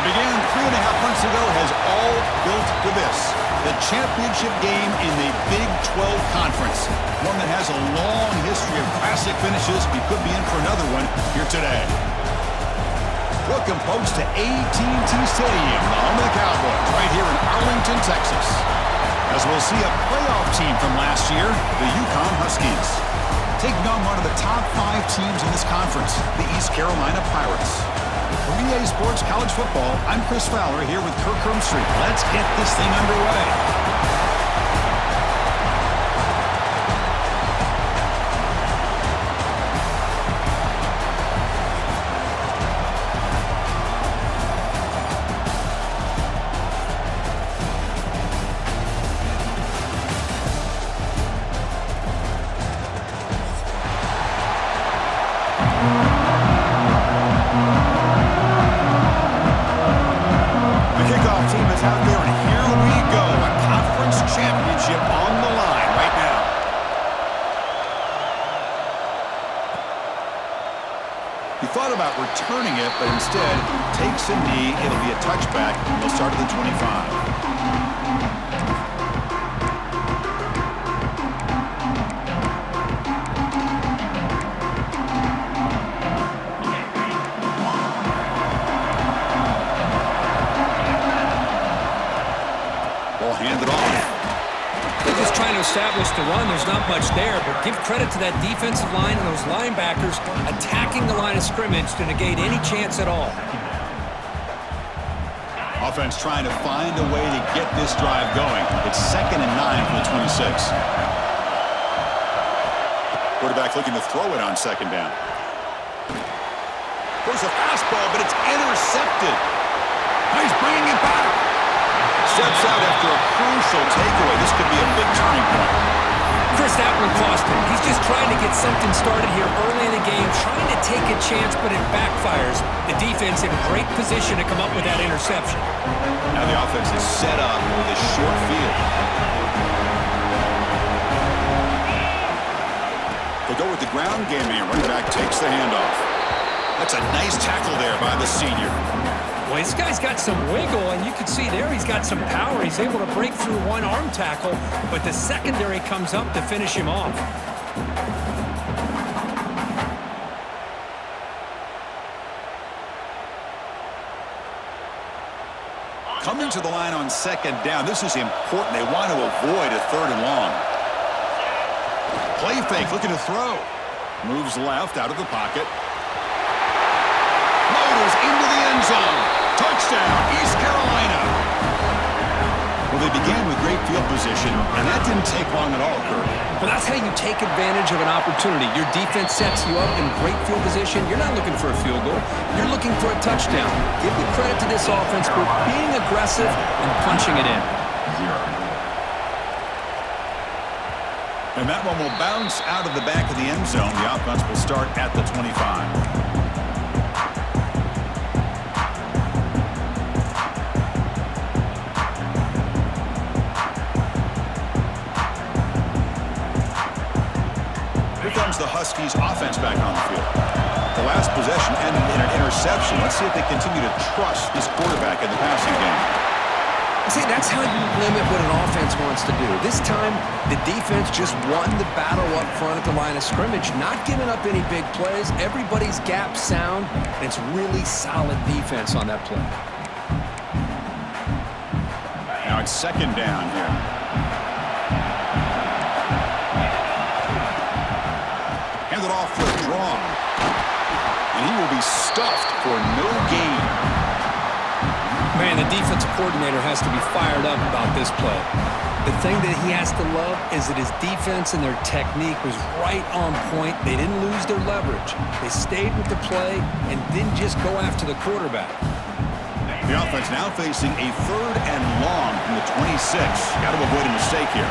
began 3.5 months ago has all built to this. The championship game in the Big 12 Conference. One that has a long history of classic finishes. We could be in for another one here today. Welcome, folks, to AT&T Stadium, the home of the Cowboys, right here in Arlington, Texas. As we'll see a playoff team from last year, the UCONN Huskies, taking on one of the top 5 teams in this conference, the East Carolina Pirates. For EA Sports College Football, I'm Chris Fowler here with Kirk Hermstreet. Let's get this thing underway. Returning it, but instead takes a knee. It'll be a touchback. They'll start at the 25. Ball handed off. They're just trying to establish the run. There's not much there, but give credit to that defensive line and those linebackers attacking the line of scrimmage to negate any chance at all. Offense trying to find a way to get this drive going. It's 2nd and 9 for the 26. Quarterback looking to throw it on 2nd down. Throws a fastball, but it's intercepted. He's bringing it back. Steps out after a crucial takeaway. This could be a big turning point. Chris, that one cost him. He's just trying to get something started here early in the game, trying to take a chance, but it backfires. The defense in great position to come up with that interception. Now the offense is set up with a short field. They go with the ground game here. Running back takes the handoff. That's a nice tackle there by the senior. Well, this guy's got some wiggle, and you can see there he's got some power. He's able to break through one arm tackle, but the secondary comes up to finish him off. Coming to the line on 2nd down. This is important. They want to avoid a 3rd and long. Play fake, looking to throw. Moves left out of the pocket. Motors into the end zone. Touchdown, East Carolina. Well, they began with great field position, and that didn't take long at all, Kirk. Well, that's how you take advantage of an opportunity. Your defense sets you up in great field position. You're not looking for a field goal. You're looking for a touchdown. Give the credit to this offense for being aggressive and punching it in. And that one will bounce out of the back of the end zone. The offense will start at the 25. The Huskies offense back on the field. The last possession ended in an interception. Let's see if they continue to trust this quarterback in the passing game. See, that's how you limit what an offense wants to do. This time, the defense just won the battle up front at the line of scrimmage, not giving up any big plays. Everybody's gap sound, and it's really solid defense on that play. Now it's 2nd down here. Handed off for a draw. And he will be stuffed for no gain. Man, the defensive coordinator has to be fired up about this play. The thing that he has to love is that his defense and their technique was right on point. They didn't lose their leverage. They stayed with the play and didn't just go after the quarterback. The offense now facing a 3rd and long from the 26. Got to avoid a mistake here.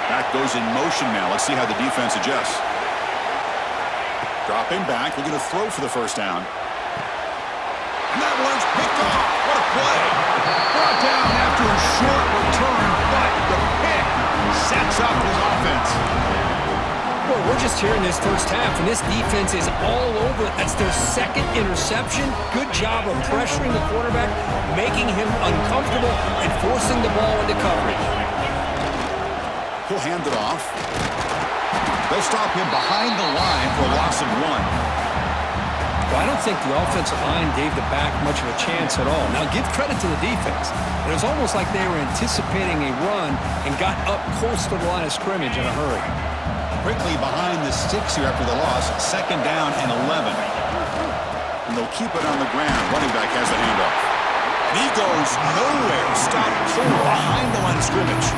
Back goes in motion now. Let's see how the defense adjusts. Dropping back, looking to throw for the 1st down. And that one's picked off. What a play. Brought down after a short return, but the pick sets up his offense. Well, we're just here in this first half, and this defense is all over it. That's their second interception. Good job of pressuring the quarterback, making him uncomfortable, and forcing the ball into coverage. He'll hand it off. They'll stop him behind the line for a loss of 1. Well, I don't think the offensive line gave the back much of a chance at all. Now, give credit to the defense. It was almost like they were anticipating a run and got up close to the line of scrimmage in a hurry. Quickly behind the sticks here after the loss. 2nd down and 11. And they'll keep it on the ground. Running back has the handoff. And he goes nowhere. Stopped cold behind the line of scrimmage.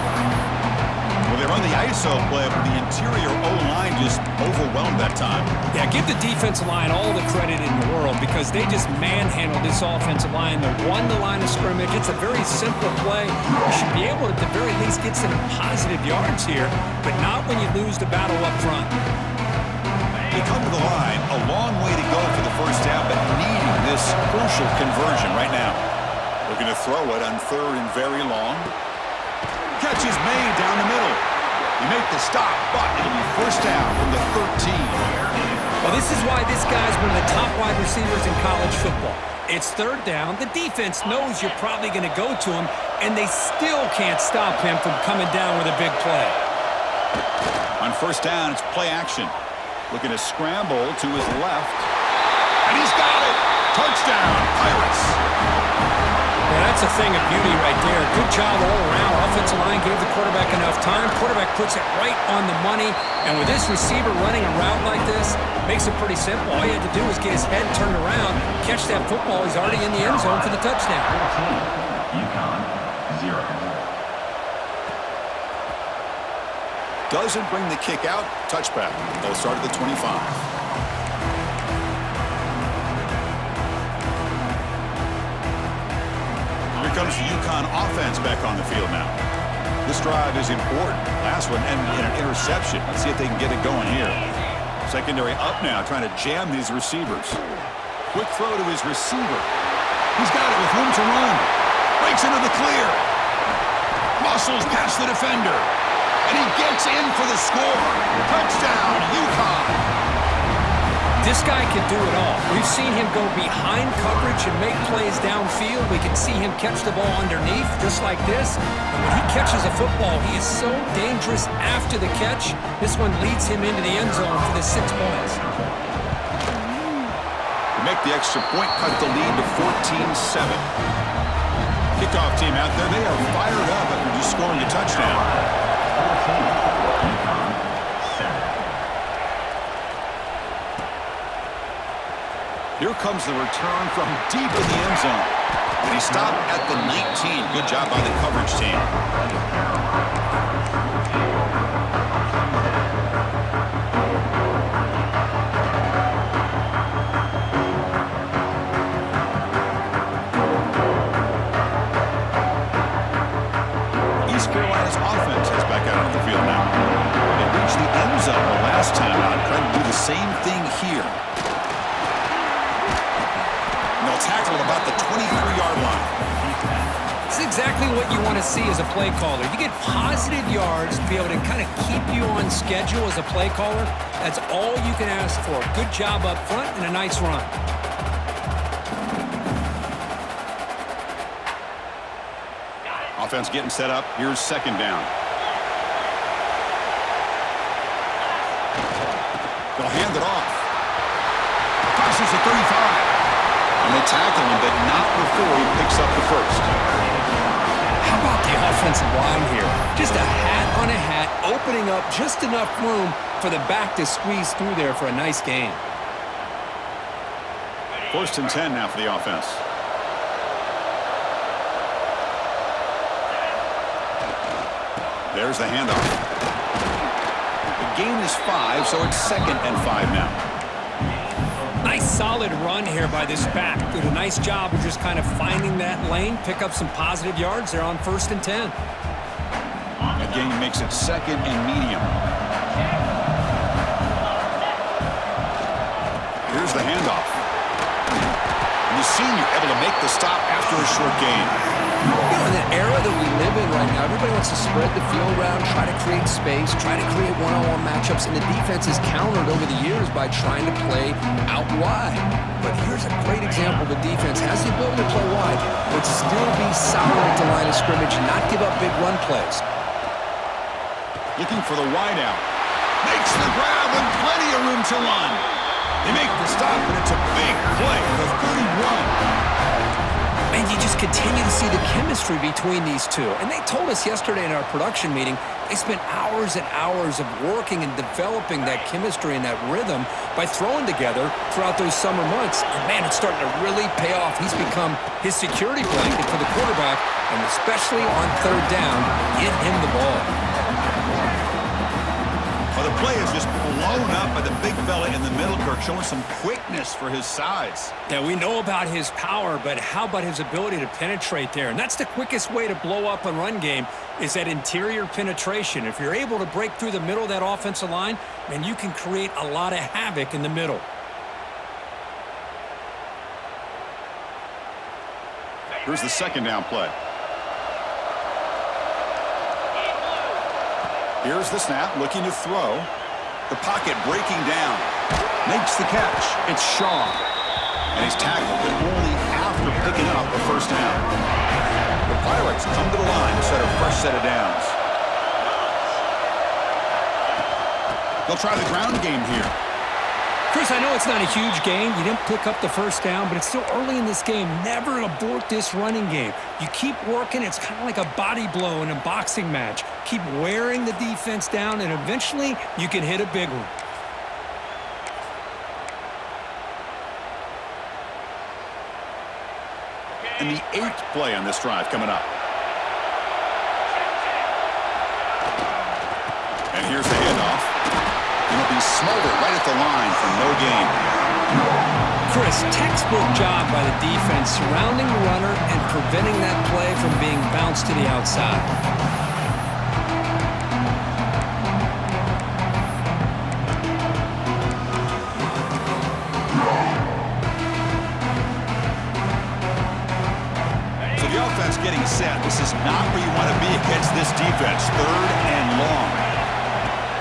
Well, they run the ISO play, but the interior O-line just overwhelmed that time. Yeah, give the defensive line all the credit in the world because they just manhandled this offensive line. They won the line of scrimmage. It's a very simple play. You should be able to, at the very least, get some positive yards here, but not when you lose the battle up front. They come to the line. A long way to go for the first half, but needing this crucial conversion right now. Looking to throw it on 3rd and very long. Catch is made down the middle. You make the stop, but it'll be first down from the 13. Well, this is why this guy's one of the top wide receivers in college football. It's 3rd down. The defense knows you're probably going to go to him, and they still can't stop him from coming down with a big play. On first down, it's play action. Looking to scramble to his left. And he's got it! Touchdown, Pirates! Well, that's a thing of beauty right there. Good job all around. Offensive line gave the quarterback enough time. Quarterback puts it right on the money. And with this receiver running a route like this, makes it pretty simple. All you had to do was get his head turned around, catch that football. He's already in the end zone for the touchdown. UCONN 0. Doesn't bring the kick out. Touchback. They'll start at the 25. Here comes the UConn offense back on the field now. This drive is important. Last one ended in an interception. Let's see if they can get it going here. Secondary up now, trying to jam these receivers. Quick throw to his receiver. He's got it with room to run. Breaks into the clear. Muscles past the defender. And he gets in for the score. Touchdown, UConn. This guy can do it all. We've seen him go behind coverage and make plays downfield. We can see him catch the ball underneath, just like this. And when he catches a football, he is so dangerous after the catch. This one leads him into the end zone for the 6 points. To make the extra point, cut the lead to 14-7. Kickoff team out there. They are fired up after just scoring a touchdown. Here comes the return from deep in the end zone. And he stopped at the 19. Good job by the coverage team. East Carolina's offense is back out on the field now. They reached the end zone the last time out. Trying to do the same thing here. Tackle at about the 23-yard line. It's exactly what you want to see as a play caller. You get positive yards to be able to kind of keep you on schedule as a play caller. That's all you can ask for. Good job up front and a nice run. Offense getting set up. Here's 2nd down. They'll hand it off. Crosses the 35. And they tackle him, but not before he picks up the first. How about the offensive line here? Just a hat on a hat, opening up just enough room for the back to squeeze through there for a nice gain. 1st and 10 now for the offense. There's the handoff. The gain is 5, so it's 2nd and 5 now. Nice solid run here by this back. Did a nice job of just kind of finding that lane, pick up some positive yards there on 1st and 10. Again, makes it 2nd and medium. Here's the handoff. And the senior able to make the stop after a short gain. You know, in the era that we live in right now, everybody wants to spread the field around, try to create space, try to create one-on-one matchups, and the defense is countered over the years by trying to play out wide. But here's a great example. The defense has the ability to play wide, but still be solid at the line of scrimmage and not give up big run plays. Looking for the wide out. Makes the grab with plenty of room to run. They make the stop, and it's a big play for the 31. And you just continue to see the chemistry between these two. And they told us yesterday in our production meeting, they spent hours and hours of working and developing that chemistry and that rhythm by throwing together throughout those summer months. And man, it's starting to really pay off. He's become his security blanket for the quarterback, and especially on third down, get him the ball. Well, the play is just blown up by the big fella in the middle, Kirk, showing some quickness for his size. Yeah, we know about his power, but how about his ability to penetrate there? And that's the quickest way to blow up a run game, is that interior penetration. If you're able to break through the middle of that offensive line, man, you can create a lot of havoc in the middle. Here's the second down play. Here's the snap, looking to throw. The pocket breaking down. Makes the catch. It's Shaw. And he's tackled, but only after picking up a first down. The Pirates come to the line to set a fresh set of downs. They'll try the ground game here. Chris, I know it's not a huge game. You didn't pick up the first down, but it's still early in this game. Never abort this running game. You keep working. It's kind of like a body blow in a boxing match. Keep wearing the defense down, and eventually you can hit a big one. And the 8th play on this drive coming up. And here's the handoff. It'll be smothered right at the line for no gain. Chris, textbook job by the defense surrounding the runner and preventing that play from being bounced to the outside. So the offense getting set. This is not where you want to be against this defense. Third and long.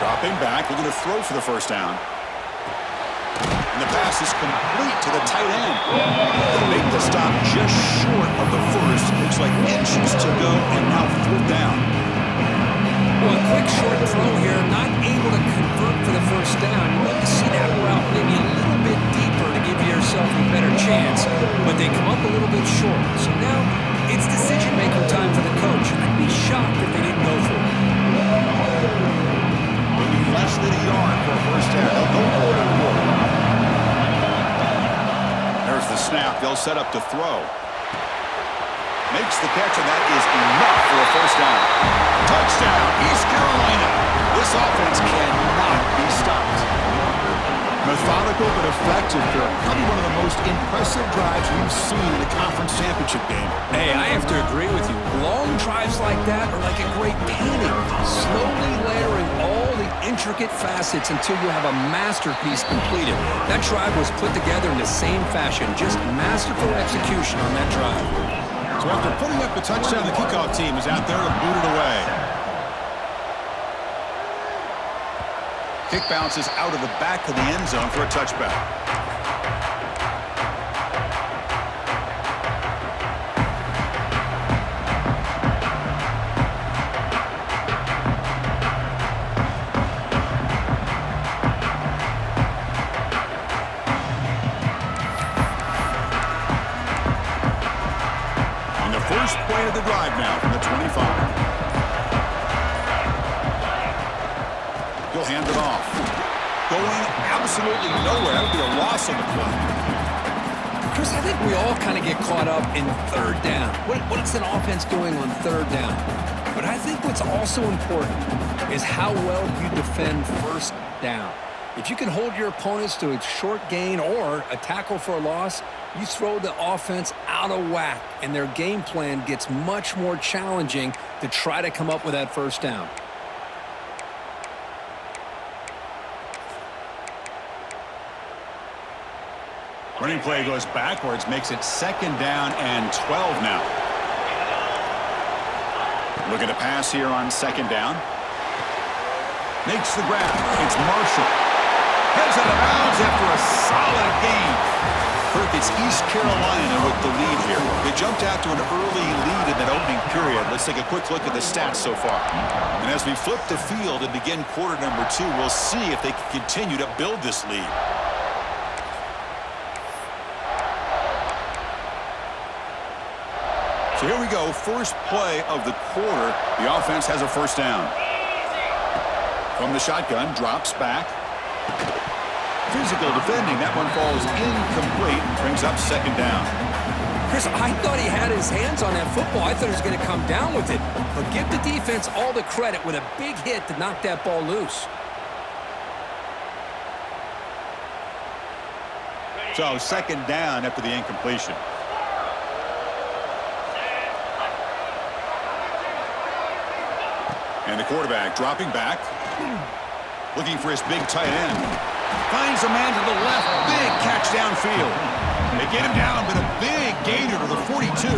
Dropping back, looking to throw for the first down. And the pass is complete to the tight end. They'll make the stop just short of the first. Looks like inches to go, and now fourth down. Well, a quick short throw here, not able to convert for the first down. You want to see that route maybe a little bit deeper to give yourself a better chance, but they come up a little bit short. So now it's decision-making time for the coach. I'd be shocked if they didn't go for it. Less than a yard for a first down. They'll go for it. There's the snap. They'll set up to throw. Makes the catch, and that is enough for a first down. Touchdown, East Carolina. This offense cannot be stopped. Methodical but effective, Kirk. Probably one of the most impressive drives we've seen in a conference championship game. Hey, I have to agree with you. Long drives like that are like a great painting. Slowly layering all the intricate facets until you have a masterpiece completed. That drive was put together in the same fashion. Just masterful execution on that drive. So after putting up the touchdown, the kickoff team is out there to boot it away. Kick bounces out of the back of the end zone for a touchback. And the first play of the drive now from the 25. He'll hand it off. Going absolutely nowhere. That would be a loss on the play. Chris, I think we all kind of get caught up in third down. What's an offense doing on third down? But I think what's also important is how well you defend first down. If you can hold your opponents to a short gain or a tackle for a loss, you throw the offense out of whack, and their game plan gets much more challenging to try to come up with that first down. Running play goes backwards, makes it second down and 12 now. Looking to pass here on second down. Makes the grab. It's Marshall. Heads out of bounds after a solid gain. Kirk, it's East Carolina with the lead here. They jumped out to an early lead in that opening period. Let's take a quick look at the stats so far. And as we flip the field and begin quarter number 2, we'll see if they can continue to build this lead. So here we go, first play of the quarter. The offense has a first down. From the shotgun, drops back. Physical defending, that one falls incomplete, brings up second down. Chris, I thought he had his hands on that football. I thought he was going to come down with it. But give the defense all the credit with a big hit to knock that ball loose. So second down after the incompletion. And the quarterback dropping back. Looking for his big tight end. Finds a man to the left. Big catch downfield. They get him down, but a big gainer to the 42.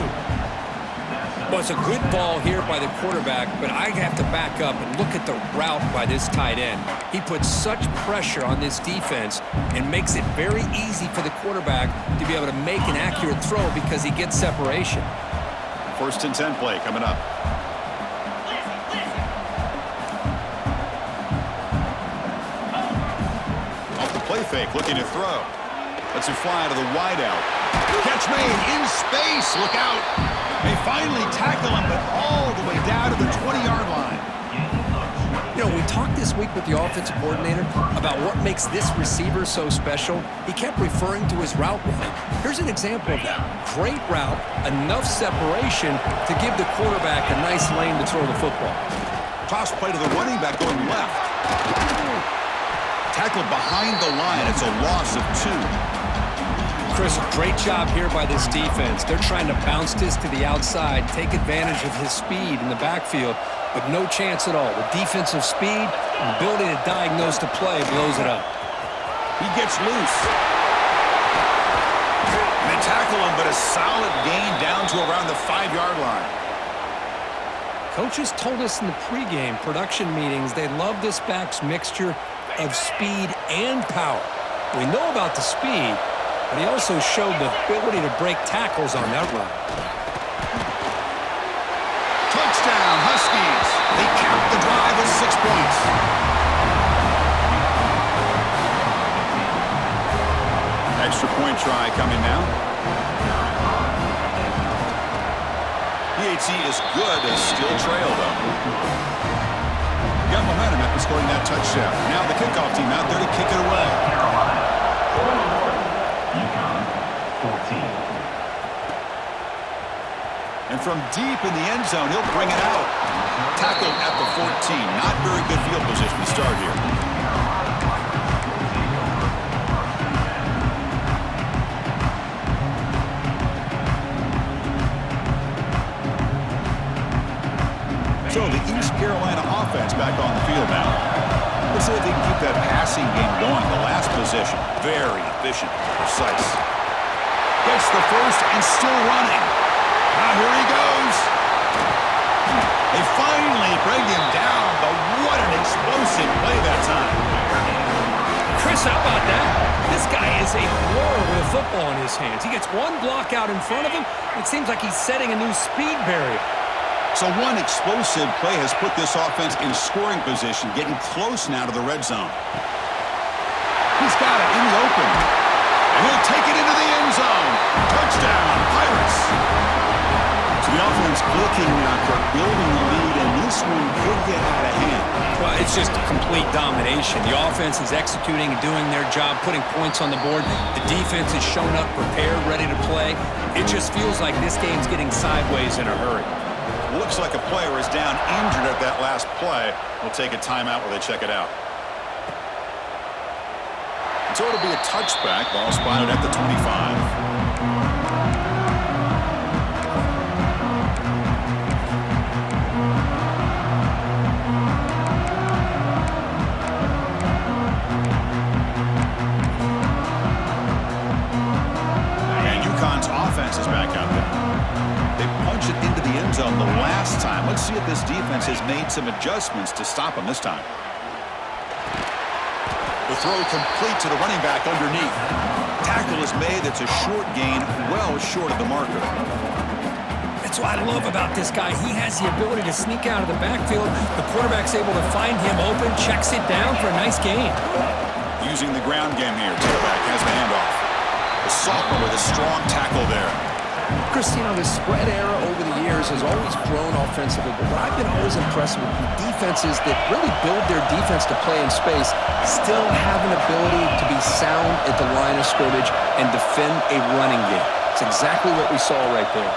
Well, it's a good ball here by the quarterback, but I have to back up and look at the route by this tight end. He puts such pressure on this defense and makes it very easy for the quarterback to be able to make an accurate throw because he gets separation. First and 10 play coming up. Play fake, looking to throw. Lets it fly to the wideout. Catch made in space. Look out. They finally tackle him, but all the way down to the 20-yard line. You know, we talked this week with the offensive coordinator about what makes this receiver so special. He kept referring to his route running. Here's an example of that. Great route, enough separation to give the quarterback a nice lane to throw the football. Toss play to the running back going left. Tackled behind the line. It's a loss of 2. Chris, great job here by this defense. They're trying to bounce this to the outside, take advantage of his speed in the backfield, but no chance at all. The defensive speed and ability to diagnose the play blows it up. He gets loose. And they tackle him, but a solid gain down to around the 5-yard line. Coaches told us in the pregame production meetings they love this back's mixture of speed and power. We know about the speed, but he also showed the ability to break tackles on that run. Touchdown, Huskies. They cap the drive with 6 points. Extra point try coming now. PAT is good, they still trail though. Got momentum after scoring that touchdown. Now the kickoff team out there to kick it away. Carolina, UCONN, 14. And from deep in the end zone, he'll bring it out. Tackled at the 14. Not very good field position to start here. So the East Carolina offense back on the field now. Let's see if they can keep that passing game going. The last possession, very efficient, precise. Gets the first and still running. Now here he goes. They finally bring him down, but what an explosive play that time. Chris, how about that? This guy is a blower with a football in his hands. He gets one block out in front of him. It seems like he's setting a new speed barrier. So one explosive play has put this offense in scoring position, getting close now to the red zone. He's got it in the open. And he'll take it into the end zone. Touchdown, Pirates. So the offense clicking now, Kirk, building the lead, and this one could get out of hand. Well, it's just complete domination. The offense is executing and doing their job, putting points on the board. The defense has shown up prepared, ready to play. It just feels like this game's getting sideways in a hurry. Looks like a player is down injured at that last play. We'll take a timeout while they check it out. So it'll be a touchback. Ball spotted at the 25. And UConn's offense is back out there. They punch it into the end end zone the last time. Let's see if this defense has made some adjustments to stop him this time. The throw complete to the running back underneath. Tackle is made. It's a short gain, well short of the marker. That's what I love about this guy. He has the ability to sneak out of the backfield. The quarterback's able to find him open, checks it down for a nice gain. Using the ground game here. Tailback has the handoff. The sophomore with a strong tackle there. Christino, the spread era over the years has always grown offensively, but what I've been always impressed with defenses that really build their defense to play in space still have an ability to be sound at the line of scrimmage and defend a running game. It's exactly what we saw right there.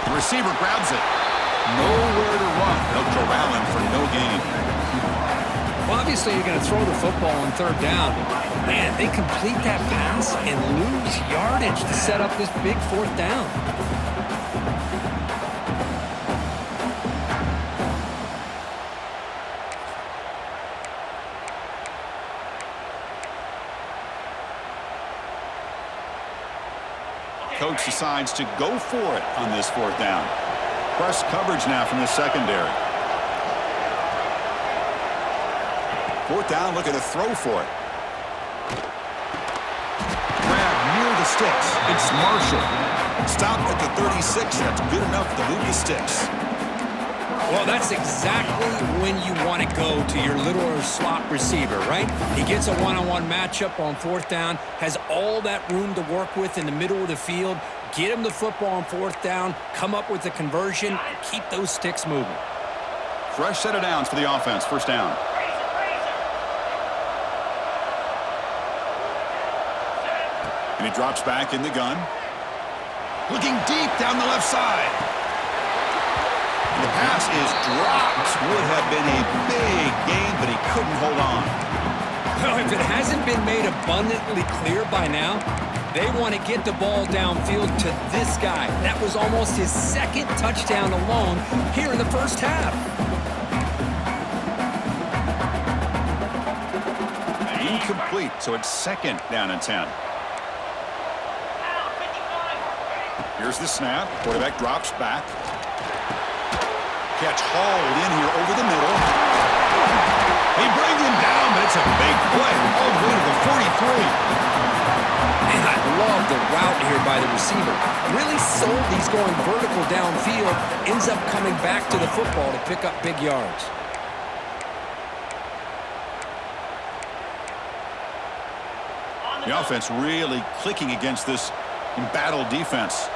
The receiver grabs it. Nowhere to run. They'll corral him for no gain. Well, obviously, you're going to throw the football on third down. Man, they complete that pass and lose yardage to set up this big fourth down. Coach decides to go for it on this fourth down. Press coverage now from the secondary. Fourth down, looking to throw for it. Grab near the sticks. It's Marshall. Stop at the 36. That's good enough to move the sticks. Well, that's exactly when you want to go to your little slot receiver, right? He gets a one-on-one matchup on fourth down, has all that room to work with in the middle of the field. Get him the football on fourth down, come up with the conversion, and keep those sticks moving. Fresh set of downs for the offense. First down. And he drops back in the gun. Looking deep down the left side. And the pass is dropped. Would have been a big gain, but he couldn't hold on. Well, if it hasn't been made abundantly clear by now, they want to get the ball downfield to this guy. That was almost his second touchdown alone here in the first half. Incomplete, so it's second down and 10. Here's the snap. Quarterback drops back. Catch hauled in here over the middle. They bring him down, but it's a big play all the way to the 43. And I love the route here by the receiver. Really sold he's going vertical downfield. Ends up coming back to the football to pick up big yards. The offense really clicking against this embattled defense.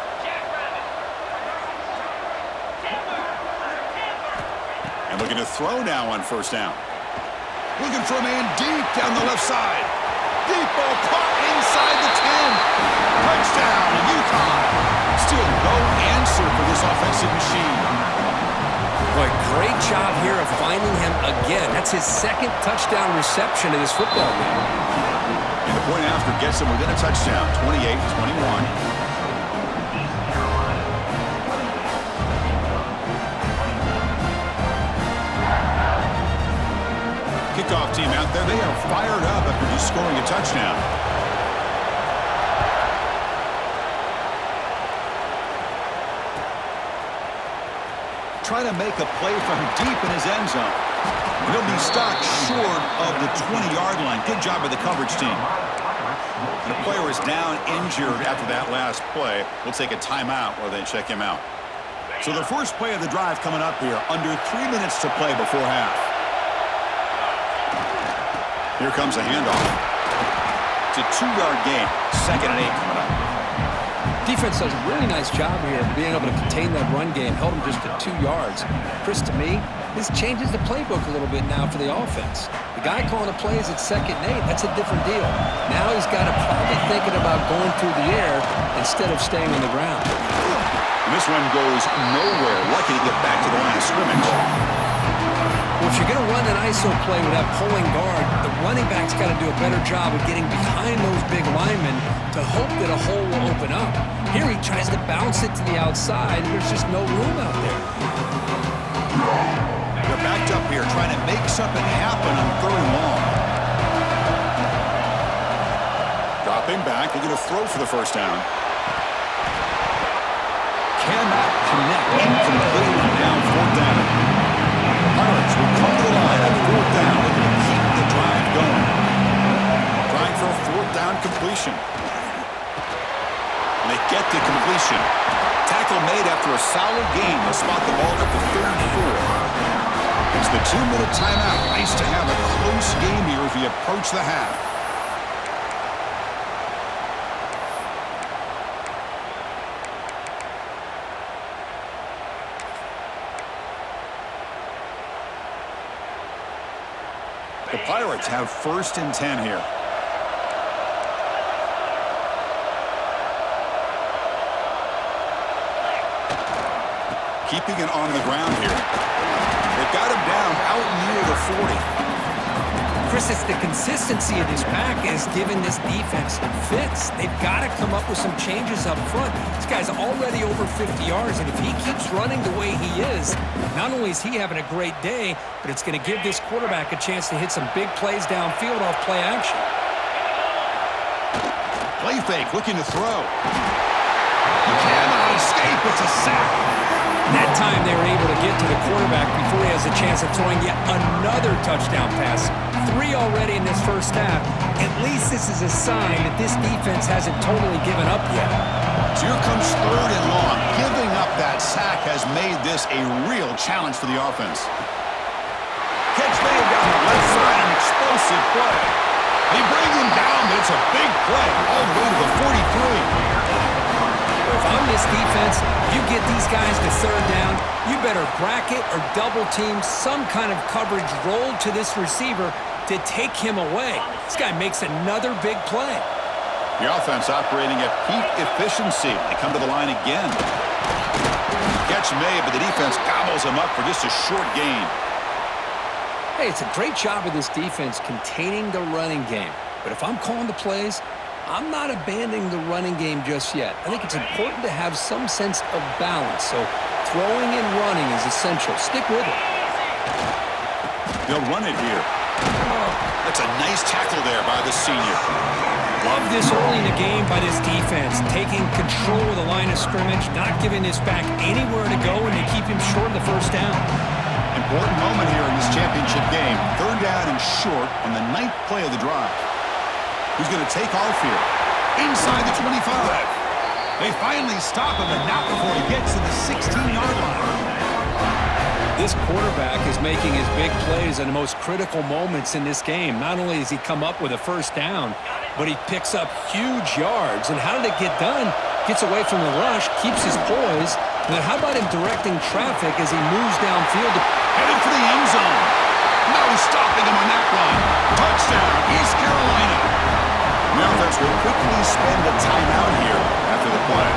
And looking to throw now on first down. Looking for a man deep down the left side. Deep ball caught inside the 10. Touchdown, UConn. Still no answer for this offensive machine. Boy, great job here of finding him again. That's his second touchdown reception in this football game. And the point after gets him within a touchdown, 28-21. Kickoff team out there, they are fired up after just scoring a touchdown. Trying to make a play from deep in his end zone. He'll be stopped short of the 20-yard line. Good job by the coverage team. The player is down injured after that last play. We'll take a timeout while they check him out. So the first play of the drive coming up here, under 3 minutes to play before half. Here comes a handoff. It's a 2-yard gain. 2nd and 8 coming up. Defense does a really nice job here of being able to contain that run game, held him just to 2 yards. Chris, to me, this changes the playbook a little bit now for the offense. The guy calling the plays at 2nd and 8, that's a different deal. Now he's got to probably thinking about going through the air instead of staying on the ground. And this one goes nowhere. Lucky to get back to the line of scrimmage. Well, if you're going to run an ISO play with that pulling guard, the running back's got to do a better job of getting behind those big linemen to hope that a hole will open up. Here he tries to bounce it to the outside. There's just no room out there. They're backed up here trying to make something happen on 3rd and long. Dropping back, they're going to throw for the first down. cannot connect. Incomplete on now 4th down. The Pirates will come to the line on 4th down, looking to keep the drive going. Trying for a 4th down completion. And they get the completion. Tackle made after a solid gain. They'll spot the ball at the 34. It's the 2-minute timeout. Nice to have a close game here as we approach the half. The Pirates have 1st and 10 here. Keeping it on the ground here. They've got him down out near the 40. Chris, it's the consistency of this pack is giving this defense fits. They've got to come up with some changes up front. This guy's already over 50 yards, and if he keeps running the way he is, not only is he having a great day, but it's going to give this quarterback a chance to hit some big plays downfield off play action. Play fake, looking to throw. He cannot escape. It's a sack. That time they were able to get to the quarterback before he has a chance of throwing yet another touchdown pass. 3 already in this first half. At least this is a sign that this defense hasn't totally given up yet. So here comes 3rd and long. Giving up that sack has made this a real challenge for the offense. Catch made down the left side, an explosive play. They bring him down, but it's a big play all the way to the 43. If I'm this defense, you get these guys to 3rd down, you better bracket or double team some kind of coverage roll to this receiver to take him away. This guy makes another big play. The offense operating at peak efficiency. They come to the line again. Catch made, but the defense gobbles him up for just a short gain. Hey, it's a great job of this defense containing the running game. But if I'm calling the plays, I'm not abandoning the running game just yet. I think it's important to have some sense of balance. So throwing and running is essential. Stick with it. They'll run it here. That's a nice tackle there by the senior. Love this early in the game by this defense. Taking control of the line of scrimmage, not giving this back anywhere to go, and they keep him short of the 1st down. Important moment here in this championship game. 3rd down and short on the 9th play of the drive. Who's going to take off here? Inside the 25. They finally stop him, but not before he gets to the 16-yard line. This quarterback is making his big plays in the most critical moments in this game. Not only does he come up with a 1st down, but he picks up huge yards. And how did it get done? Gets away from the rush, keeps his poise. And then how about him directing traffic as he moves downfield? Headed for the end zone. No stopping him on that run. Touchdown, East Carolina. The offense will quickly spend a timeout here after the play.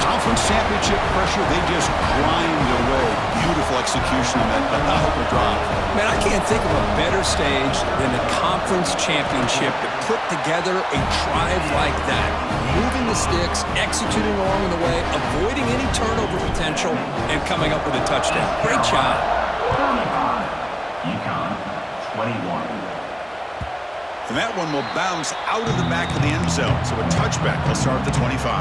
Conference championship pressure, they just grind away. Beautiful execution on that upper drive. Man, I can't think of a better stage than the conference championship to put together a drive like that. Moving the sticks, executing along the way, avoiding any turnover potential, and coming up with a touchdown. Great job. UCONN 21. And that one will bounce out of the back of the end zone. So a touchback will start at the 25.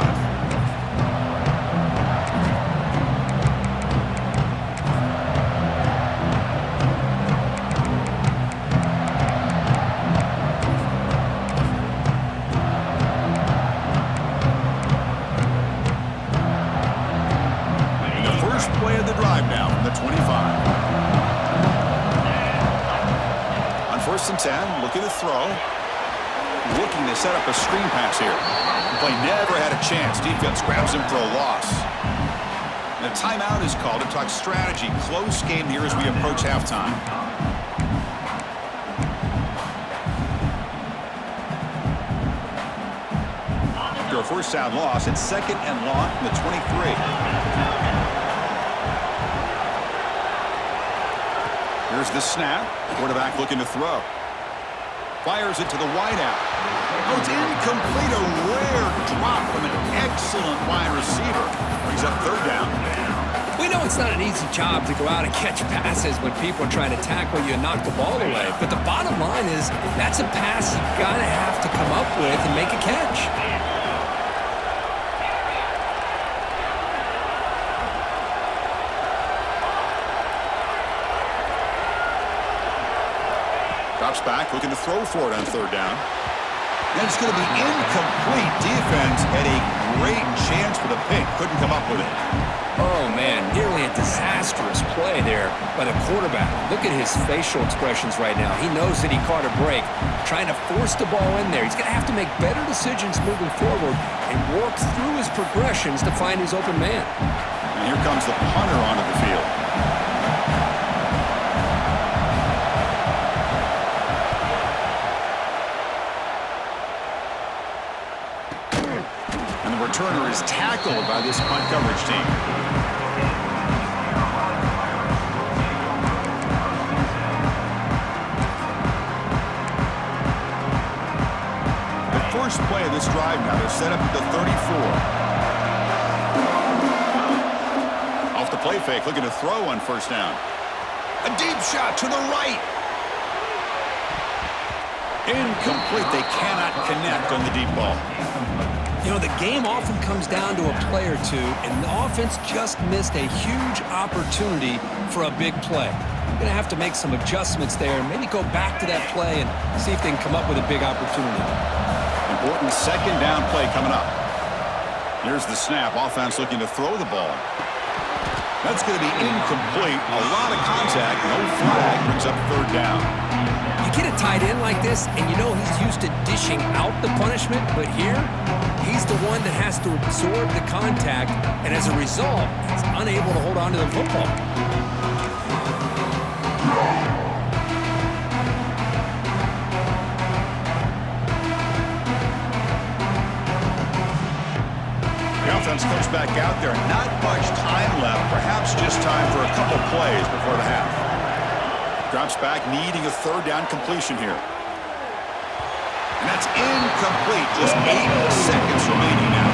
And the first play of the drive now from the 25. 1st and 10, looking to throw. Looking to set up a screen pass here. The play never had a chance. Defense grabs him for a loss. And a timeout is called to talk strategy. Close game here as we approach halftime. After a 1st down loss, it's 2nd and long from the 23. Here's the snap. Quarterback looking to throw. Fires it to the wideout. Oh, it's incomplete. A rare drop from an excellent wide receiver. Brings up 3rd down. We know it's not an easy job to go out and catch passes when people are trying to tackle you and knock the ball away. But the bottom line is that's a pass you got to have to come up with and make a catch. back, looking to throw for it on third down. And it's going to be incomplete. Defense had a great chance for the pick. Couldn't come up with it. Oh, man, nearly a disastrous play there by the quarterback. Look at his facial expressions right now. He knows that he caught a break, trying to force the ball in there. He's going to have to make better decisions moving forward and work through his progressions to find his open man. And here comes the punter onto the field. And the returner is tackled by this punt coverage team. The first play of this drive now, they're set up at the 34. Off the play fake, looking to throw on first down. A deep shot to the right. Incomplete. They cannot connect on the deep ball. You know, the game often comes down to a play or two, and the offense just missed a huge opportunity for a big play. They're going to have to make some adjustments there and maybe go back to that play and see if they can come up with a big opportunity. Important second down play coming up. Here's the snap. Offense looking to throw the ball. That's going to be incomplete. A lot of contact. No flag. Brings up third down. You get a tight end like this, and you know he's used to dishing out the punishment, but here, he's the one that has to absorb the contact, and as a result, he's unable to hold on to the football. The offense comes back out there. Not much time left. Perhaps just time for a couple plays before the half. Drops back, needing a third down completion here. And that's incomplete. Just 8 seconds remaining now.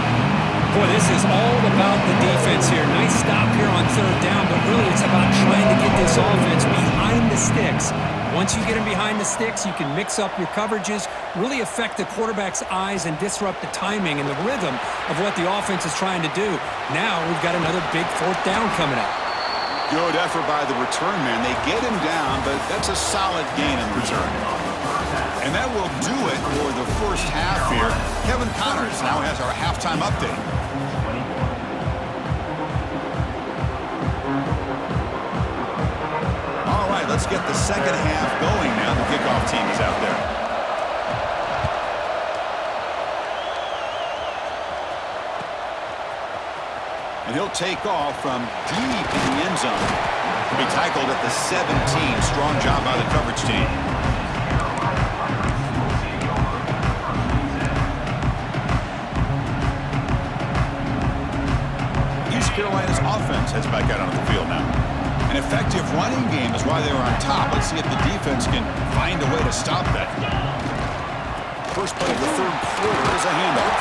Boy, this is all about the defense here. Nice stop here on third down, but really it's about trying to get this offense behind the sticks. Once you get them behind the sticks, you can mix up your coverages, really affect the quarterback's eyes and disrupt the timing and the rhythm of what the offense is trying to do. Now we've got another big fourth down coming up. Good effort by the return man. They get him down, but that's a solid gain in return. And that will do it for the first half here. Kevin Connors now has our halftime update. All right, let's get the second half going now. The kickoff team is out there. And he'll take off from deep in the end zone. He'll be tackled at the 17. Strong job by the coverage team. East Carolina's offense heads back out onto the field now. An effective running game is why they were on top. Let's see if the defense can find a way to stop that. First play of the third quarter is a handoff.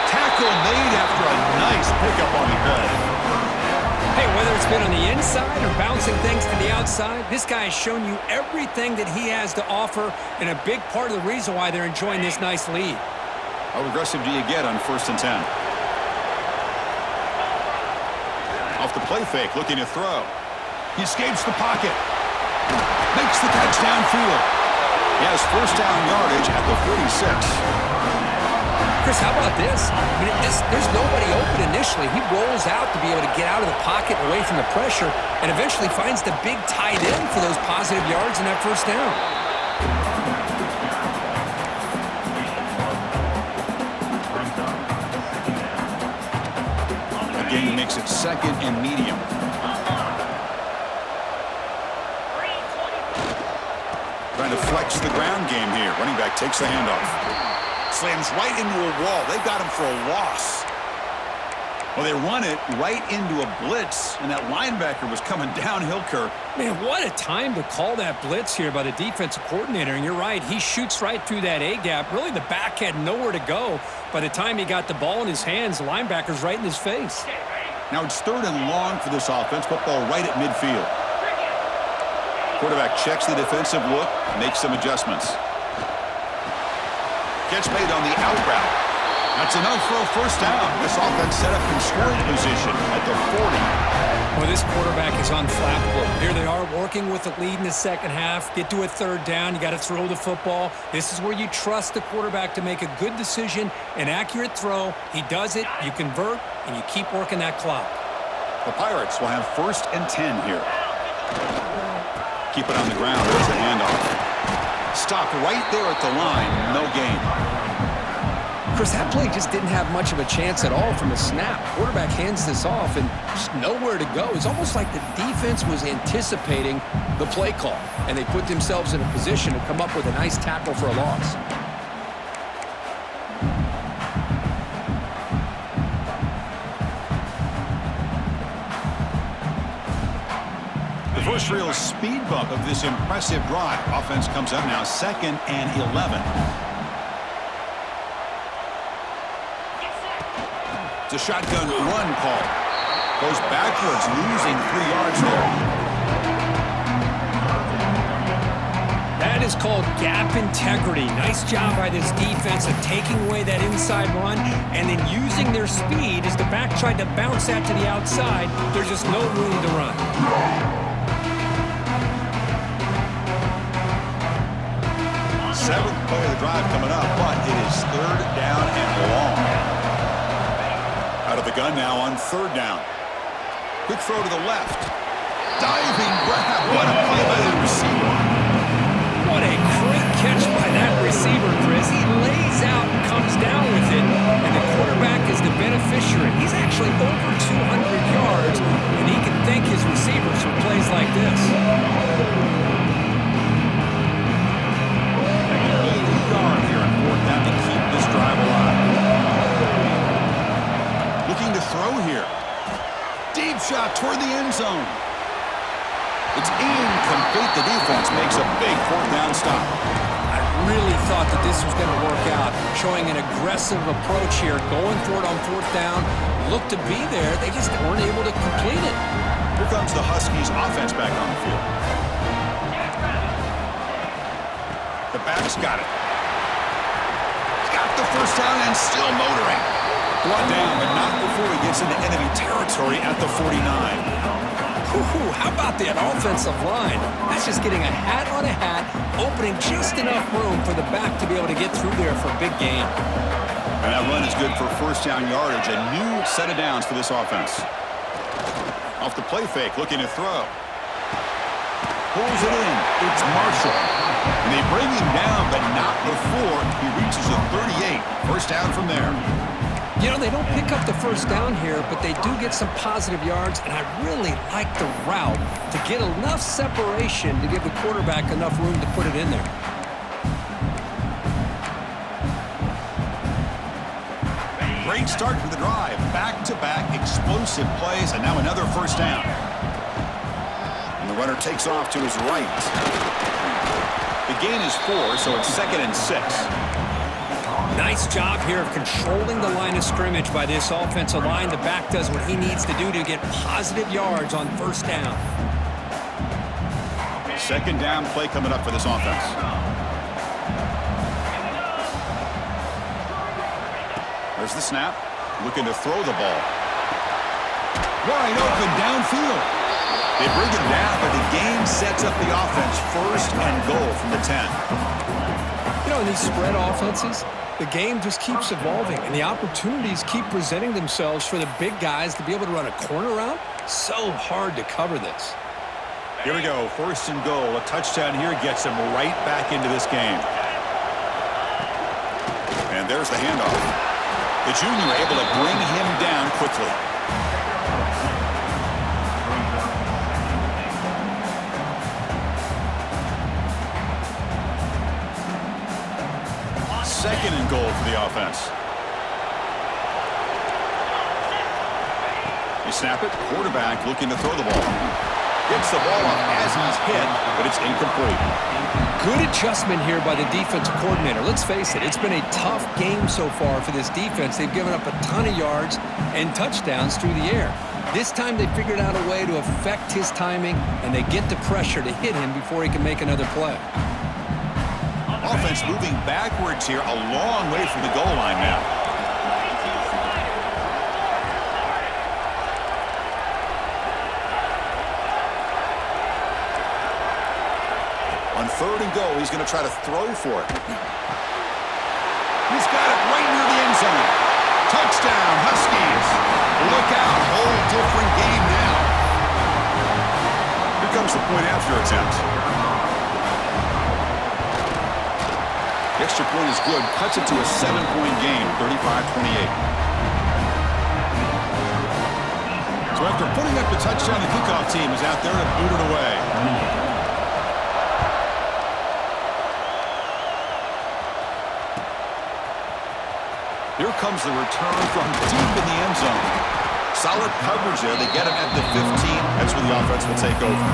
Tackle made after a nice pickup on the play. Hey, whether it's been on the inside or bouncing things to the outside, this guy has shown you everything that he has to offer, and a big part of the reason why they're enjoying this nice lead. How aggressive do you get on 1st and 10? Off the play fake, looking to throw. He escapes the pocket. Makes the catch downfield. He has first down yardage at the 46. Chris, how about this? I mean, there's nobody open initially. He rolls out to be able to get out of the pocket away from the pressure and eventually finds the big tight end for those positive yards in that first down. Again, makes it second and medium. Trying to flex the ground game here. Running back takes the handoff. Slams right into a wall. They got him for a loss. Well, they run it right into a blitz, and that linebacker was coming downhill, Kirk. Man, what a time to call that blitz here by the defensive coordinator. And you're right, he shoots right through that A-gap. Really, the back had nowhere to go. By the time he got the ball in his hands, the linebacker's right in his face. Now it's 3rd and long for this offense. Football right at midfield. Quarterback checks the defensive look, makes some adjustments. Catch made on the out route. That's enough for a first down. This offense set up in scoring position at the 40. Well, this quarterback is unflappable. Here they are working with the lead in the second half. Get to a third down. You got to throw the football. This is where you trust the quarterback to make a good decision, an accurate throw. He does it, you convert, and you keep working that clock. The Pirates will have 1st and 10 here. Keep it on the ground. There's the handoff. Stop right there at the line. No gain. Chris, that play just didn't have much of a chance at all from the snap. Quarterback hands this off and just nowhere to go. It's almost like the defense was anticipating the play call, and they put themselves in a position to come up with a nice tackle for a loss. The first real speed bump of this impressive drive. Offense comes up now 2nd and 11. It's a shotgun run call. Goes backwards, losing 3 yards there. That is called gap integrity. Nice job by this defense of taking away that inside run and then using their speed as the back tried to bounce that to the outside. There's just no room to run. Seventh play of the drive coming up, but it is 3rd down and long. Out of the gun now on 3rd down. Quick throw to the left. Diving grab. What a play by the receiver. What a great catch by that receiver, Chris. He lays out and comes down with it, and the quarterback is the beneficiary. He's actually over 200 yards, and he can thank his receivers for plays like this. Yard here on 4th down to keep this drive alive. Looking to throw here. Deep shot toward the end zone. It's incomplete. The defense makes a big 4th down stop. I really thought that this was going to work out, showing an aggressive approach here, going for it on 4th down. Looked to be there. They just weren't able to complete it. Here comes the Huskies offense back on the field. The back's got it. Got the 1st down and still motoring. Brought down, but not before he gets into enemy territory at the 49. Ooh, how about that offensive line? That's just getting a hat on a hat, opening just enough room for the back to be able to get through there for a big gain. And that run is good for 1st down yardage. A new set of downs for this offense. Off the play fake, looking to throw. Pulls it in. It's Marshall. And they bring him down, but not before he reaches the 38. 1st down from there. You know, they don't pick up the 1st down here, but they do get some positive yards, and I really like the route to get enough separation to give the quarterback enough room to put it in there. Great start for the drive. Back-to-back explosive plays, and now another 1st down. And the runner takes off to his right. The gain is 4, so it's 2nd and 6. Nice job here of controlling the line of scrimmage by this offensive line. The back does what he needs to do to get positive yards on 1st down. 2nd down play coming up for this offense. There's the snap. Looking to throw the ball. Wide open downfield. They bring him down, but the game sets up the offense 1st and goal from the 10. You know, in these spread offenses, the game just keeps evolving, and the opportunities keep presenting themselves for the big guys to be able to run a corner route. So hard to cover this. Here we go, 1st and goal. A touchdown here gets him right back into this game. And there's the handoff. The junior able to bring him down quickly. Second and goal for the offense. You snap it, quarterback looking to throw the ball. Gets the ball off as he's hit, but it's incomplete. Good adjustment here by the defensive coordinator. Let's face it, it's been a tough game so far for this defense. They've given up a ton of yards and touchdowns through the air. This time they figured out a way to affect his timing, and they get the pressure to hit him before he can make another play. Offense moving backwards here, a long way from the goal line now. 3rd and goal. He's going to try to throw for it. He's got it right near the end zone. Touchdown, Huskies. Look out. Whole different game now. Here comes the point after attempt. The extra point is good. Cuts it to a 7-point game, 35-28. So after putting up the touchdown, the kickoff team is out there to boot it away. Here comes the return from deep in the end zone. Solid coverage there. They get him at the 15. That's where the offense will take over.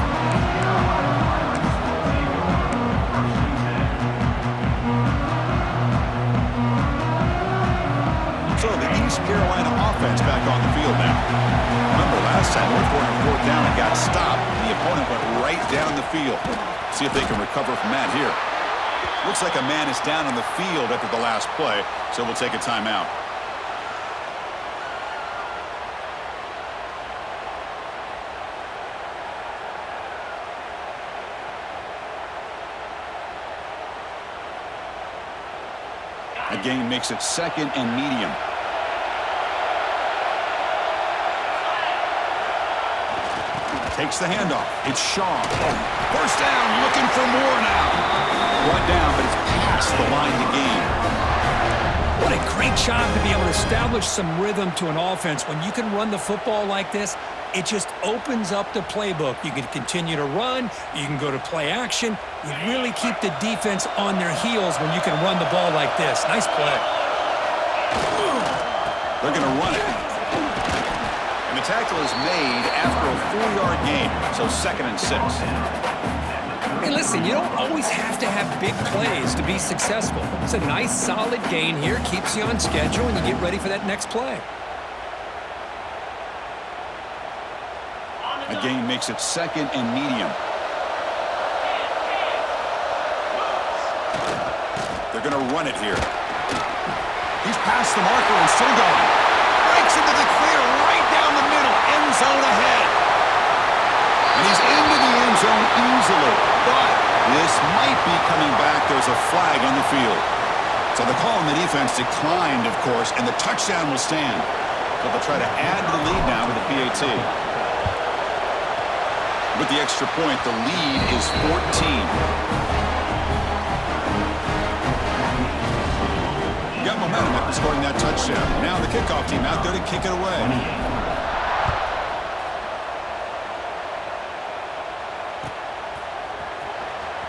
So the East Carolina offense back on the field now. Remember last time, we're going 4th down and got stopped. The opponent went right down the field. See if they can recover from that here. Looks like a man is down on the field after the last play, so we'll take a timeout. The game makes it 2nd and medium. Takes the handoff. It's Shaw. First down, looking for more now. Brought down, but it's past the line to gain. What a great job to be able to establish some rhythm to an offense. When you can run the football like this, it just opens up the playbook. You can continue to run. You can go to play action. You really keep the defense on their heels when you can run the ball like this. Nice play. They're going to run it. And the tackle is made after a 4-yard gain, so 2nd and 6. Hey, listen, you don't always have to have big plays to be successful. It's a nice, solid gain here. Keeps you on schedule, and you get ready for that next play. A gain makes it 2nd and medium. They're going to run it here. He's past the marker and still going. Breaks into the clear right down the middle. End zone ahead. And he's into the end zone easily. But this might be coming back. There's a flag on the field. So the call on the defense declined, of course, and the touchdown will stand. So they'll try to add to the lead now with the PAT. With the extra point, the lead is 14. Got momentum after scoring that touchdown. Now the kickoff team out there to kick it away.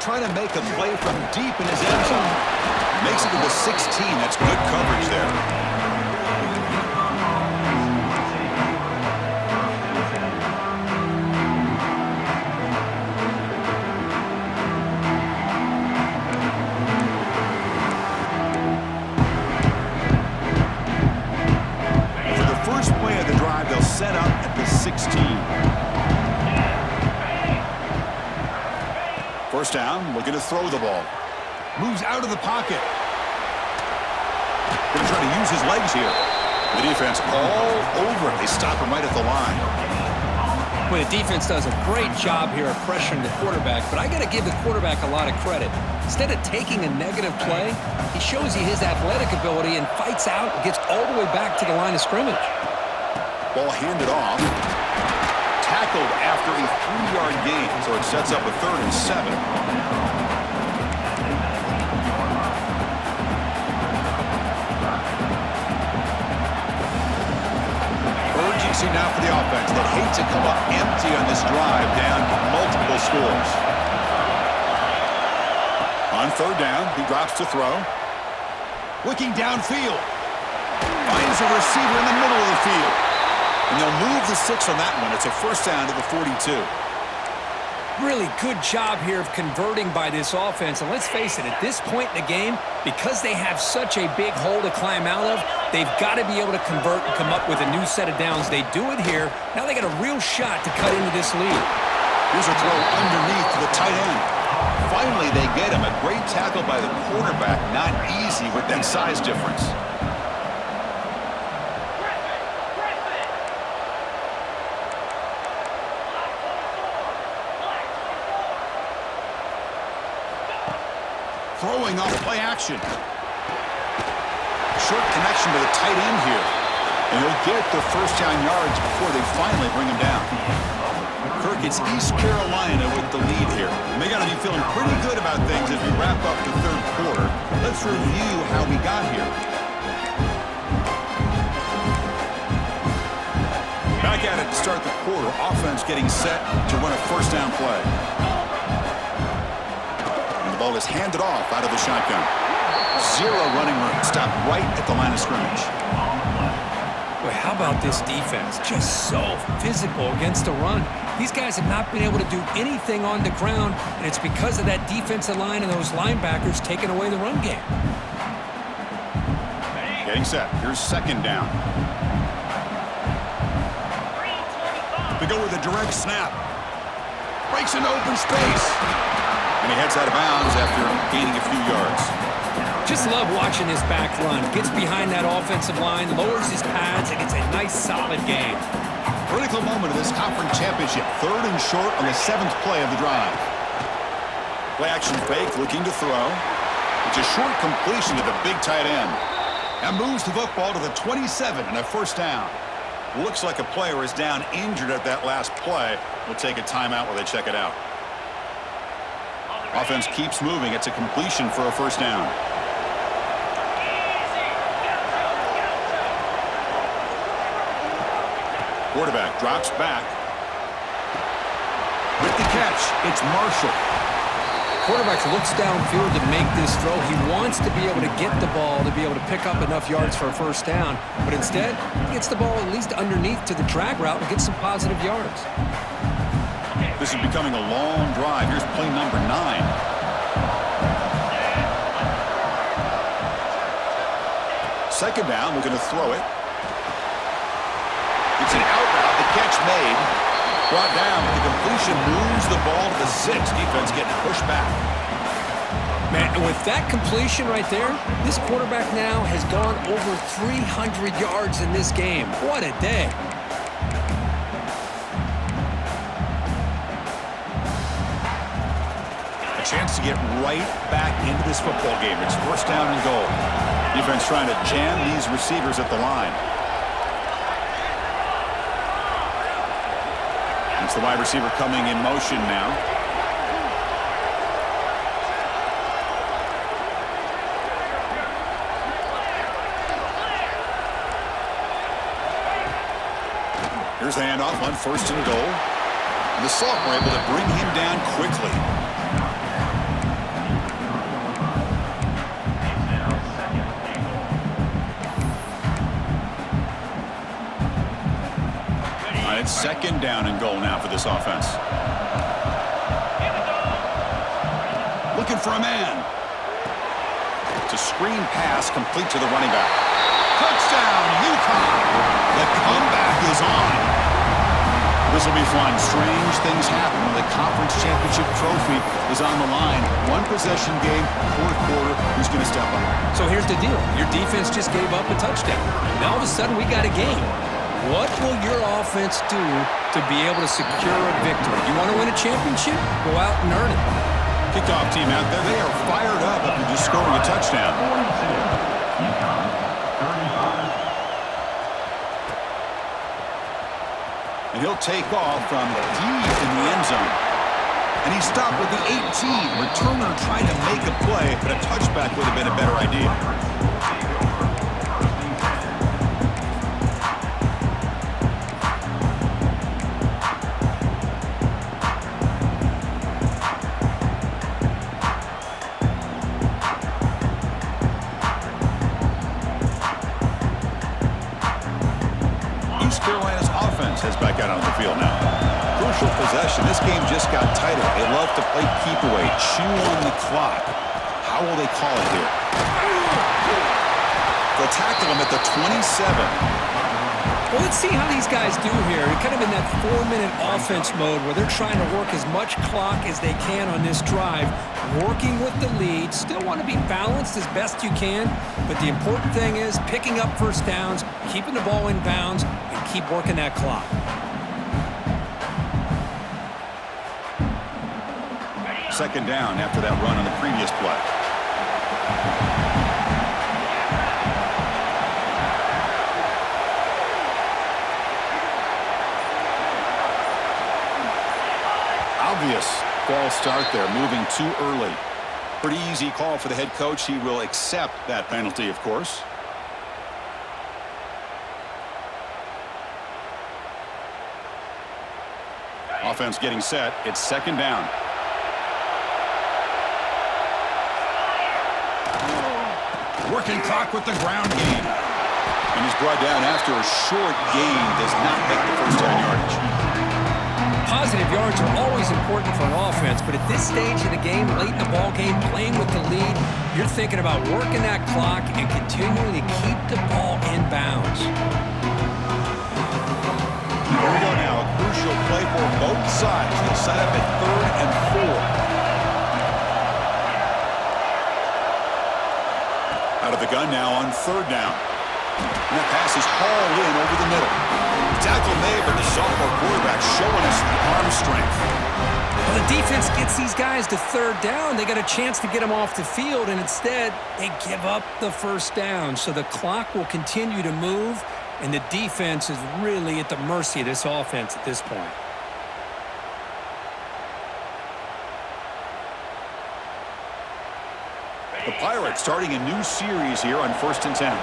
Trying to make a play from deep in his end zone. Makes it to the 16. That's good coverage there. Set up at the 16. First down, looking to throw the ball. Moves out of the pocket. Going to try to use his legs here. The defense all over it. They stop him right at the line. Well, the defense does a great job here of pressuring the quarterback, but I got to give the quarterback a lot of credit. Instead of taking a negative play, he shows you his athletic ability and fights out and gets all the way back to the line of scrimmage. Ball handed off. Tackled after a 3-yard gain, so it sets up a 3rd and 7. Urgency now for the offense. They hate to come up empty on this drive, down multiple scores. On 3rd down, he drops to throw. Looking downfield. Finds a receiver in the middle of the field. And they'll move the 6 on that one. It's a first down to the 42. Really good job here of converting by this offense. And let's face it, at this point in the game, because they have such a big hole to climb out of, they've got to be able to convert and come up with a new set of downs. They do it here. Now they got a real shot to cut into this lead. Here's a throw underneath to the tight end. Finally, they get him. A great tackle by the quarterback. Not easy with that size difference. throwing off play action. Short connection to the tight end here. And he'll get the first down yards before they finally bring him down. Kirk, it's East Carolina with the lead here. And they got to be feeling pretty good about things as we wrap up the third quarter. Let's review how we got here. Back at it to start the quarter. Offense getting set to run a first down play. And the ball is handed off out of the shotgun. Zero running room. Stopped right at the line of scrimmage. Boy, how about this defense? Just so physical against the run. These guys have not been able to do anything on the ground, and it's because of that defensive line and those linebackers taking away the run game. Getting set. Here's second down. They go with a direct snap. Breaks into open space. And he heads out of bounds after gaining a few yards. Just love watching this back run. Gets behind that offensive line, lowers his pads, and gets a nice, solid game. Critical moment of this conference championship. Third and short on the 7th play of the drive. Play action fake, looking to throw. It's a short completion to the big tight end. That moves the football to the 27 and a first down. Looks like a player is down injured at that last play. We'll take a timeout while they check it out. Offense keeps moving. It's a completion for a first down. Quarterback drops back. With the catch, it's Marshall. Quarterback looks downfield to make this throw. He wants to be able to get the ball to be able to pick up enough yards for a first down. But instead, he gets the ball at least underneath to the drag route and gets some positive yards. This is becoming a long drive. Here's play number 9. Second down, we're going to throw it. It's an out route. The catch made. Brought down. The completion moves the ball to the 6. Defense getting pushed back. Man, with that completion right there, this quarterback now has gone over 300 yards in this game. What a day. A chance to get right back into this football game. It's first down and goal. Defense trying to jam these receivers at the line. It's the wide receiver coming in motion now. Here's the handoff on first and goal. And the sophomore able to bring him down quickly. It's second down and goal now for this offense. Looking for a man. It's a screen pass complete to the running back. Touchdown, UCONN. The comeback is on. This will be fun. Strange things happen when the conference championship trophy is on the line. One possession game, fourth quarter. Who's going to step up? So here's the deal. Your defense just gave up a touchdown. Now all of a sudden we got a game. What will your offense do to be able to secure a victory? You want to win a championship? Go out and earn it. Kickoff team out there. They are fired up after just scoring a touchdown. And he'll take off from deep in the end zone. And he stopped with the 18. Returner trying to make a play, but a touchback would have been a better idea. Carolina's offense heads back out on the field now. Crucial possession. This game just got tighter. They love to play keep away, chew on the clock. How will they call it here? They'll tackle him at the 27. Well, let's see how these guys do here. They're kind of in that 4-minute offense mode where they're trying to work as much clock as they can on this drive, working with the lead. Still want to be balanced as best you can, but the important thing is picking up first downs, keeping the ball in bounds, and keep working that clock. Second down after that run on the previous play. false start there, moving too early. Pretty easy call for the head coach. He will accept that penalty, of course. Offense getting set. It's second down. Working clock with the ground game. And he's brought down after a short gain. Does not make the first down yardage. Positive yards are always important for an offense, but at this stage of the game, late in the ball game, playing with the lead, you're thinking about working that clock and continuing to keep the ball in bounds. Here we go now. A crucial play for both sides. They set up at 3rd and 4. Out of the gun now on 3rd down. And that pass is hauled in over the middle. Tackle made, but the sophomore quarterback showing us the arm strength. Well, the defense gets these guys to 3rd down. They got a chance to get them off the field, and instead they give up the first down. So the clock will continue to move, and the defense is really at the mercy of this offense at this point. The Pirates starting a new series here on 1st and 10.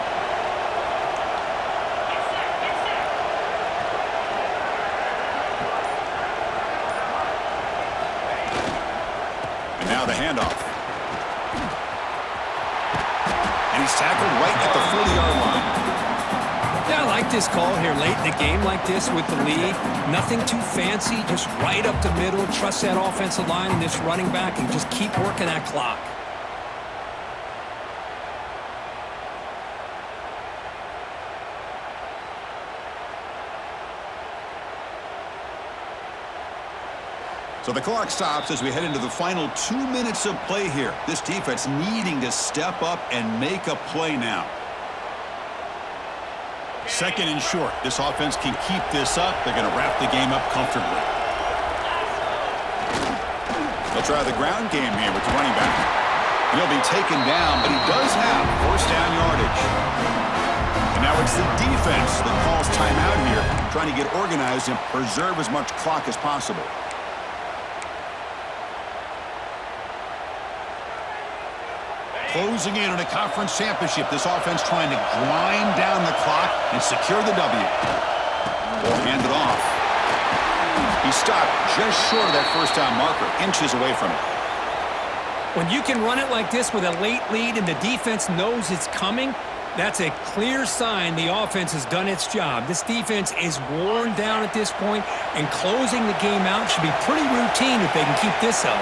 And now the handoff. And he's tackled right at the 40-yard line. Yeah, I like this call here late in the game like this with the lead. Nothing too fancy, just right up the middle. Trust that offensive line and this running back and just keep working that clock. So the clock stops as we head into the final 2 minutes of play here. This defense needing to step up and make a play now. 2nd and short. This offense can keep this up. They're going to wrap the game up comfortably. They'll try the ground game here with the running back. He'll be taken down, but he does have 1st down yardage. And now it's the defense that calls timeout here, trying to get organized and preserve as much clock as possible. Closing in on a conference championship, this offense trying to grind down the clock and secure the W. Or hand it off. He stopped just short of that 1st down marker, inches away from it. When you can run it like this with a late lead and the defense knows it's coming, that's a clear sign the offense has done its job. This defense is worn down at this point, and closing the game out should be pretty routine if they can keep this up.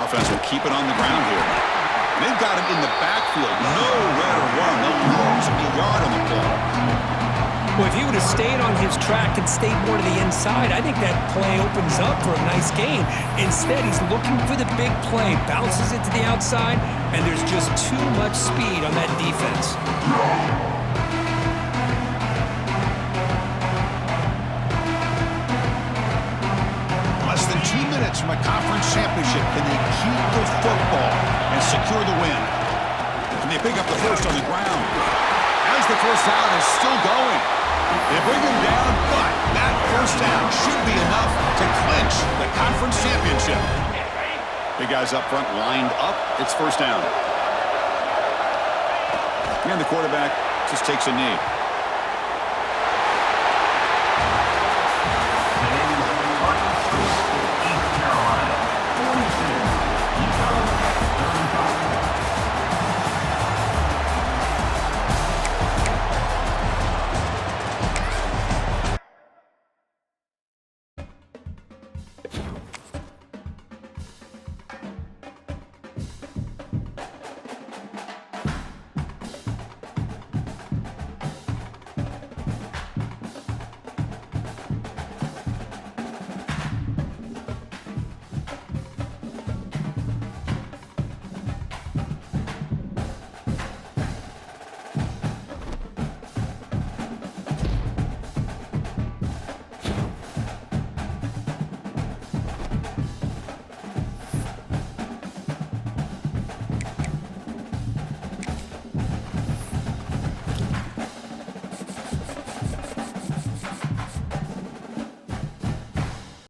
Offense will keep it on the ground here. And they've got him in the backfield. Nowhere to run. They'll lose a yard on the play. Well, if he would have stayed on his track and stayed more to the inside, I think that play opens up for a nice gain. Instead, he's looking for the big play, bounces it to the outside, and there's just too much speed on that defense. Less than 2 minutes from a conference championship. Can they keep the football and secure the win? Can they pick up the first on the ground? As the first down is still going. They bring him down, but that first down should be enough to clinch the conference championship. Big guys up front lined up. It's 1st down. And the quarterback just takes a knee.